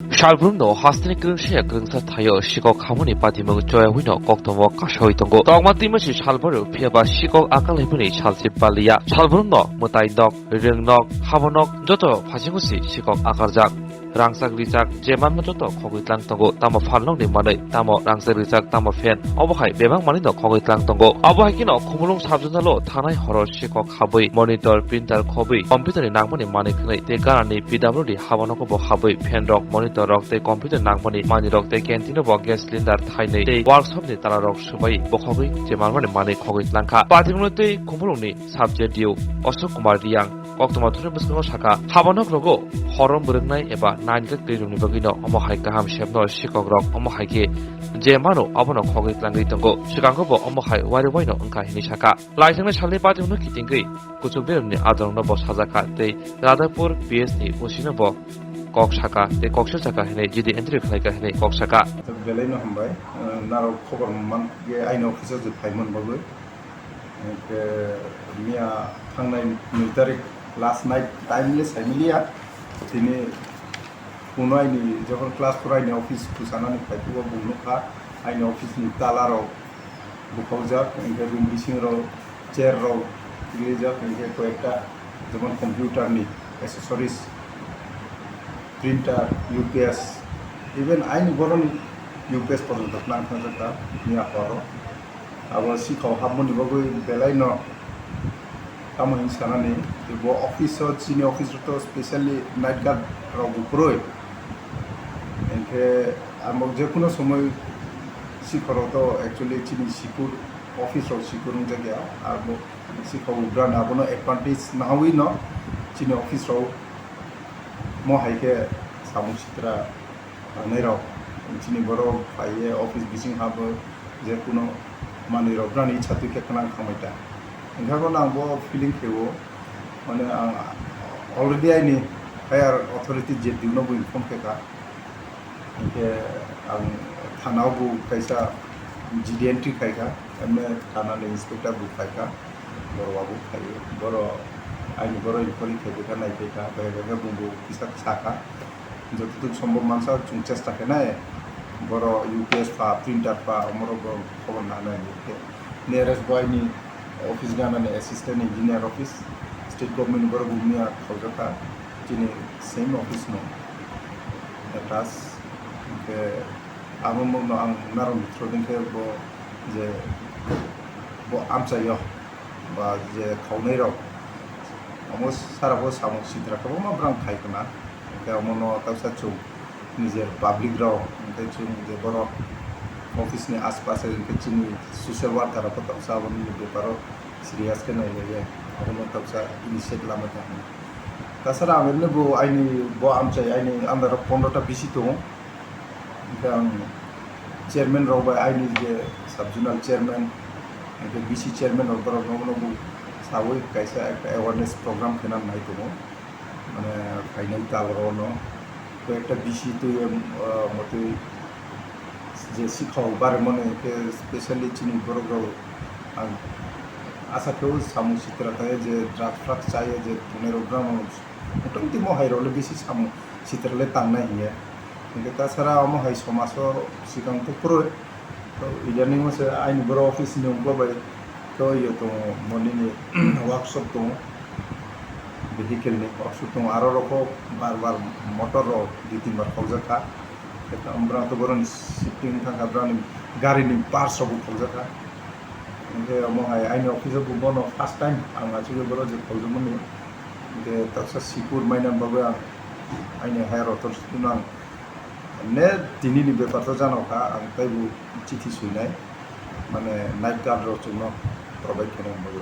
Shalbrumno hastini krungshya krungsa thayo Sikok hamoni patimung joya wino koktomo kashoi tongo. Tongmatimashi shalbaru phiaba Sikok akal hibuni shalsi balia. Shalbrumno mutai nok, ringnok, Habanogo joto phasingusi Sikok akarjak. Rangsak rijak jemanmo joto khogitlang tongo tamo phalnong ni manai tamo rangsak rijak tamo fan obohai bebak mani no khogitlang tongo. Obohai kino Khumulwng Subzonalo thanai horor Sikok habui monitor printer khobui computer ni nangmani mani khnai te garani PWD Habanogo bo habui fan rok monitor rok te computer nangmani mani rok te canteen bo gas cylinder thainai te workshop ni tala rok subai bokhogui jemanmani mani khogitlangkha. Patimno te Khumulwng ni subject dio Ashok Kumar Riyang koktoma thune buskango saka Habanogo rogo horom burngnai eba nainjak trirumni bagino omohai kaham shepno Sikok rok omohai ke jemano abono khogitlangi tongo sikangko bo omohai wari waino ongka hini saka laisangna salni patimno kitingri kuchukberumni adorno bo sajaka te Radhapur PS ni usino bo kok saka te kokshel saka hene jidi entry khlaika hene kok saka Belai no hambai naro khobar man ge aino office je phaimon bagu ke mia thangnai 2 tarik last night timeless familia tini punai ni jokon class purai ni office kusana ni phaitu bo bungnuka aino office ni talaro bukaujak engke room bising ro chair ro rijak engke koekta jemon computer ni accessories printer UPS even aini boron UPS porjont Twlangkha jata niya paro abo Sikok habmoni bagoi belai no tamo insanani bo office chini office to specially night guard ro buproi enke amo je kono somoy Sikok to actually chini sikur office ro sikurung jagya abo Sikok brand abono advantage nawi no chini office ro mo haike samung sitra nero chini boro phaye office bising habo je kono mani ro brand ichha tu ke kana khamaita engkau nang bo feeling kewo mane already aini higher authority je diuno bo inform keka ke ang thanau bu kaisa GD entry kaika emme thana le inspector bu kaika boro babu kai boro aini boro inquiry keka nai keka bega bumbu kisak saka যতটুকু সম্ভব মানুষ চেষ্টা কেনায় বড় UPS পা printer পা আমার খবর না নেয় নিয়ারেস্ট বয় নি অফিস গানানে assistant engineer office state government বড় ভূমিয়া খবরটা যিনি সেম অফিস নো টাস আমার মনে আং নারং ভিতরদিনকে যে আমচাইয় বা যে খাওয়াই রক আমার সারাবো সামুক সিদ্রাখাবো मा ब्रां खाइखना मोनो तबसा चुम निजेर पाब्लिक राव ओमफ्राय चुम जे बर' अफिसनि आसपास इनके चिनि सोशल वर्कार को तबसा बनि बेपारो सिरियास के नाय लगे अबनो तबसा इनिशिएट लामा था तासरा आमेरने बो आइनि बो आमचाय आइनि अंदर 15टा बिसि दं ओमफ्राय चेयरमैन रावबाय आइनि जे सबजोनाल चेयरमैन ओमफ्राय बिसि चेयरमैन बर' नमनो बो सावै कायसा একটা अवेयरनेस प्रग्राम खेनाम नाय दं মানে ফাইনাল তালরনো তো একটা বিষয় তো মতে যে Sikok বারে মনে কে স্পেশালি চিনি বড় আশা কেউ সামু চিত্রটায় যে ড্রাফট চাই যে তুনের গ্রাম মোটামুটি মহাই রলে বেশি সামু চিত্রলে টান্না হিয়া কিন্তু তাছাড়া মহাই সমাজ সিগাং তো পুরো তো ইদানিং হচ্ছে আইন বড় অফিস নিয়মগুলো তো ইয়ে তো মর্নিংয়ে ওয়ার্কশপ তো vehicle ni workshop to aro roko bar motor ro di timbar khojaka eta ambra to boron shifting thanga brani gari ni parts ro khojaka enge amo hai aini office bu bono first time anga chuge boro je khojum ni de taksa sipur mainan babu aini higher authority nang ne tini ni ব্যাপার তো জানো ka ang tai bu chithi suinai mane night guard ro chuno provide kene babu